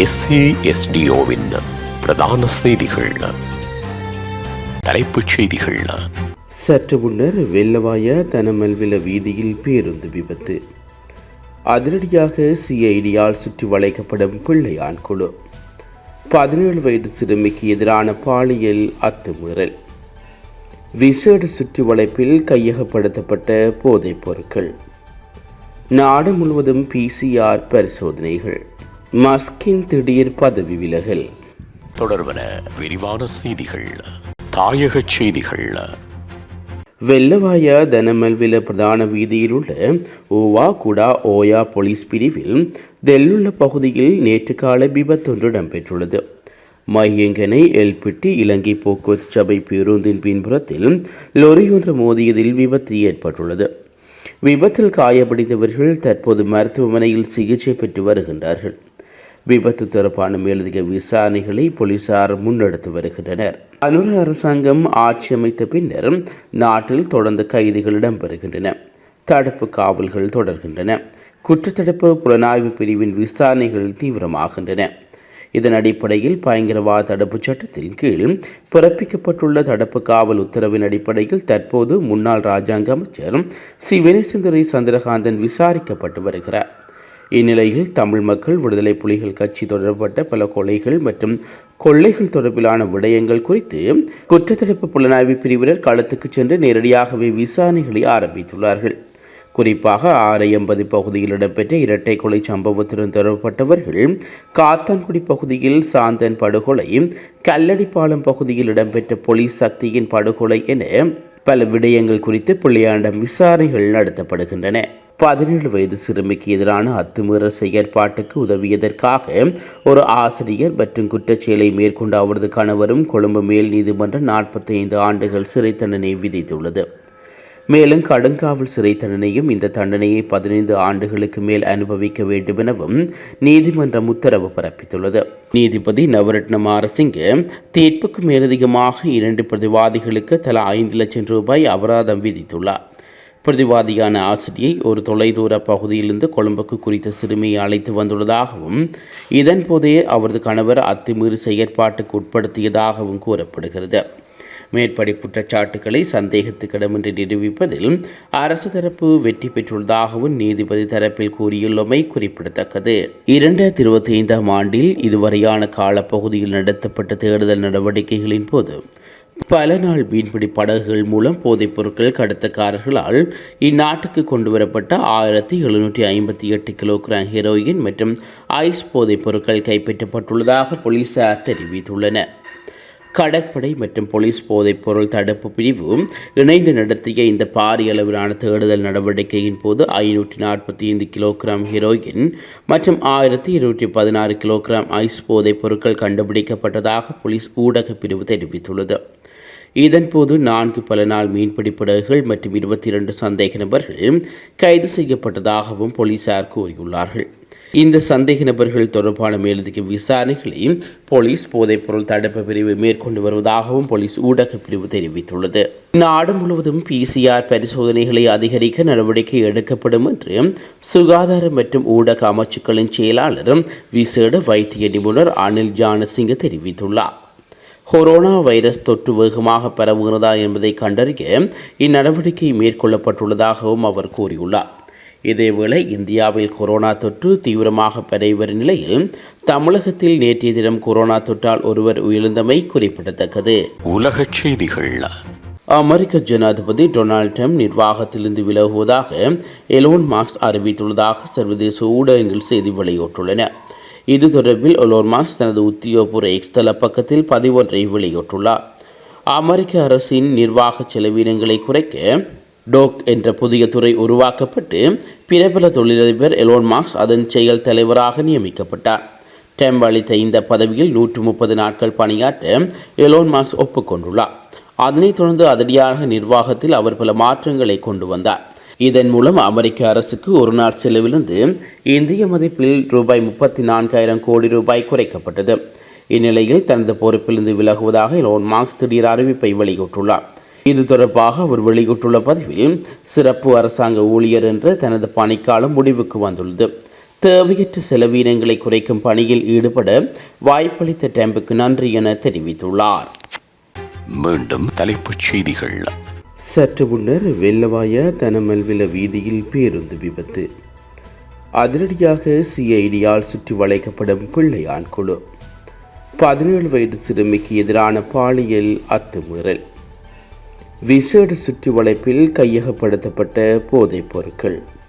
SASDOவின் பிரதான செய்திகள். தலைப்புச் செய்திகள். சற்று முன்னர் வெள்ளவாய தனமல்வில வீதியில் பேருந்து விபத்து. அதிரடியாக CIDயால் சுற்றி வளைக்கப்படும் பிள்ளையான் குழு. 17 வயது சிறுமிக்கு எதிரான பாலியல் அத்துமீறல். விசேட சுற்றி வளைப்பில் கையகப்படுத்தப்பட்ட போதைப் பொருட்கள். நாடு முழுவதும் PCR பரிசோதனைகள். மஸ்கின் திடீர் பதவி விலகல். தொடர்பன விரிவான செய்திகள். தாயக செய்திகள். வெள்ளவாய தனமல்வில பிரதான வீதியில் உள்ள ஓவா குடா ஓயா போலீஸ் பிரிவில் தெல்லுள்ள பகுதியில் நேற்று காலை விபத்தொன்று இடம்பெற்றுள்ளது. மையங்கனை எல்பிட்டி இலங்கை போக்குவரத்து சபை பேருந்தின் பின்புறத்தில் லொரியொன்று மோதியதில் விபத்து ஏற்பட்டுள்ளது. விபத்தில் காயமடைந்தவர்கள் தற்போது மருத்துவமனையில் சிகிச்சை பெற்று வருகின்றார்கள். விபத்து தொடர்பான மேலதிக விசாரணைகளை போலீசார் முன்னெடுத்து வருகின்றனர். அனுர அரசாங்கம் ஆட்சி அமைத்த பின்னர் நாட்டில் தொடர்ந்து கைதுகள் இடம்பெறுகின்றன. தடுப்பு காவல்கள் தொடர்கின்றன. குற்றத்தடுப்பு புலனாய்வு பிரிவின் விசாரணைகள் தீவிரமாகின்றன. இதன் அடிப்படையில் பயங்கரவாத தடுப்புச் சட்டத்தின் கீழ் பிறப்பிக்கப்பட்டுள்ள தடுப்பு காவல் உத்தரவின் அடிப்படையில் தற்போது முன்னாள் இராஜாங்க அமைச்சர் சிவனேசந்துரை சந்திரகாந்தன் விசாரிக்கப்பட்டு வருகிறார். இந்நிலையில் தமிழ் மக்கள் விடுதலை புலிகள் கட்சி தொடர்பட்ட பல கொலைகள் மற்றும் கொள்ளைகள் தொடர்பிலான விடயங்கள் குறித்து குற்றத்தடுப்பு புலனாய்வு பிரிவினர் களத்துக்கு சென்று நேரடியாகவே விசாரணைகளை ஆரம்பித்துள்ளார்கள். குறிப்பாக 680 பகுதியில் இடம்பெற்ற இரட்டை கொலை சம்பவத்துடன் தொடர்பட்டவர்கள் காத்தான்குடி பகுதியில் சாந்தன் படுகொலை, கல்லடிப்பாலம் பகுதியில் இடம்பெற்ற போலீஸ் சக்தியின் படுகொலை என பல விடயங்கள் குறித்து பிள்ளையாண்டம் விசாரணைகள் நடத்தப்படுகின்றன. 17 வயது சிறுமிக்கு எதிரான அத்துமீறல் செயற்பாட்டுக்கு உதவியதற்காக ஒரு ஆசிரியர் மற்றும் குற்றச்செயலை மேற்கொண்ட அவரது கணவரும் கொழும்பு மேல் நீதிமன்றம் 45 ஆண்டுகள் சிறை தண்டனை விதித்துள்ளது. மேலும் கடுங்காவல் சிறை தண்டனையும் இந்த தண்டனையை 15 ஆண்டுகளுக்கு மேல் அனுபவிக்க வேண்டும் எனவும் நீதிமன்றம் உத்தரவு பிறப்பித்துள்ளது. நீதிபதி நவரட்ன மாரசிங்க தீர்ப்புக்கு மேலதிகமாக 2 பிரதிவாதிகளுக்கு தலா 5 லட்சம் ரூபாய் அபராதம் விதித்துள்ளார். பிரதிவாதியான ஆசிரியை ஒரு தொலைதூர பகுதியிலிருந்து கொழும்புக்கு குறித்த சிறுமியை அழைத்து வந்துள்ளதாகவும் இதன் போதே அவரது கணவர் அத்துமீறி செயற்பாட்டுக்கு உட்படுத்தியதாகவும் கூறப்படுகிறது. மேற்படி குற்றச்சாட்டுக்களை சந்தேகத்துக்கிடமின்றி நிரூபிப்பதில் அரசு தரப்பு வெற்றி பெற்றுள்ளதாகவும் நீதிபதி தரப்பில் கூறியுள்ளமை குறிப்பிடத்தக்கது. 2025 ஆண்டில் இதுவரையான காலப்பகுதியில் நடத்தப்பட்ட தேடுதல் நடவடிக்கைகளின் போது பல நாள் மீன்பிடி படகுகள் மூலம் போதைப் பொருட்கள் கடத்தக்காரர்களால் இந்நாட்டுக்கு கொண்டுவரப்பட்ட 1758 கிலோகிராம் ஹெரோயின் மற்றும் ஐஸ் போதைப் பொருட்கள் கைப்பற்றப்பட்டுள்ளதாக போலீசார் தெரிவித்துள்ளனர். கடற்படை மற்றும் போலீஸ் போதைப் பொருள் தடுப்பு பிரிவு இணைந்து நடத்திய இந்த பாரிய அளவிலான தேடுதல் நடவடிக்கையின் போது 545 கிலோகிராம் ஹெரோயின் மற்றும் 1216 கிலோகிராம் ஐஸ் போதைப் பொருட்கள் கண்டுபிடிக்கப்பட்டதாக போலீஸ் ஊடக பிரிவு தெரிவித்துள்ளது. இதன்போது 4 பல நாள் மீன்பிடி படகுகள் மற்றும் 22 சந்தேக நபர்கள் கைது செய்யப்பட்டதாகவும் போலீசார் கூறியுள்ளார்கள். இந்த சந்தேக நபர்கள் தொடர்பான மேலதிக விசாரணைகளை போலீஸ் போதைப் பொருள் தடுப்பு பிரிவு மேற்கொண்டு வருவதாகவும் போலீஸ் ஊடக பிரிவு தெரிவித்துள்ளது. நாடு முழுவதும் PCR பரிசோதனைகளை அதிகரிக்க நடவடிக்கை எடுக்கப்படும் என்று சுகாதார மற்றும் ஊடக அமைச்சுக்களின் செயலாளர் விசேட வைத்திய நிபுணர் அனில் ஜானசிங்க தெரிவித்துள்ளார். கொரோனா வைரஸ் தொற்று வேகமாக பரவுகிறதா என்பதை கண்டறிய இந்நடவடிக்கை மேற்கொள்ளப்பட்டுள்ளதாகவும் அவர் கூறியுள்ளார். இதேவேளை இந்தியாவில் கொரோனா தொற்று தீவிரமாக பரவி வரும் நிலையில் தமிழகத்தில் நேற்றைய தினம் கொரோனா தொற்றால் ஒருவர் உயிரிழந்தமை குறிப்பிடத்தக்கது. உலக செய்திகள். அமெரிக்க ஜனாதிபதி டொனால்ட் ட்ரம்ப் நிர்வாகத்திலிருந்து விலகுவதாக எலோன் மாஸ்க் அறிவித்துள்ளதாக சர்வதேச ஊடகங்கள் செய்தி வெளியிட்டுள்ளன. இது தொடர்பில் எலோன் மாஸ்க் தனது உத்தியோகபூர்வ எக்ஸ் தள பக்கத்தில் பதிவொன்றை வெளியிட்டுள்ளார். அமெரிக்க அரசின் நிர்வாக செலவினங்களை குறைக்க டோக் என்ற புதிய துறை உருவாக்கப்பட்டு பிரபல தொழிலதிபர் எலோன் மாஸ்க் அதன் செயல் தலைவராக நியமிக்கப்பட்டார். ட்ரம்ப் அளித்த இந்த பதவியில் 130 நாட்கள் பணியாற்ற எலோன் மாஸ்க் ஒப்புக்கொண்டுள்ளார். அதனைத் தொடர்ந்து அதிரடியாக நிர்வாகத்தில் அவர் பல மாற்றங்களை கொண்டு வந்தார். இதன் மூலம் அமெரிக்க அரசுக்கு ஒரு நாள் செலவிலிருந்து இந்திய மதிப்பில் ரூபாய் 34,000 கோடி ரூபாய் குறைக்கப்பட்டது. இந்நிலையில் தனது பொறுப்பிலிருந்து விலகுவதாக எலோன் மாஸ்க் திடீர் அறிவிப்பை வெளியிட்டுள்ளார். இது தொடர்பாக அவர் வெளியிட்டுள்ள பதிவில் சிறப்பு அரசாங்க ஊழியர் என்ற தனது பணிக்காலம் முடிவுக்கு வந்துள்ளது. தேவையற்ற செலவினங்களை குறைக்கும் பணியில் ஈடுபட வாய்ப்பளித்த டெம்புக்கு நன்றி என தெரிவித்துள்ளார். மீண்டும் தலைப்புச் செய்திகள். சற்று முன்னர் வெள்ளவாய தனமல்வில வீதியில் பேருந்து விபத்து. அதிரடியாக சிஐடியால் சுற்றி வளைக்கப்படும் பிள்ளையான் குழு. 17 வயது சிறுமிக்கு எதிரான பாலியல் அத்துமீறல். விசேட சுற்றி வளைப்பில் கையகப்படுத்தப்பட்ட போதைப் பொருட்கள்.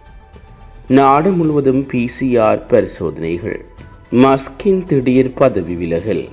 நாடு முழுவதும் PCR பரிசோதனைகள். மஸ்கின் திடீர் பதவி விலகல்.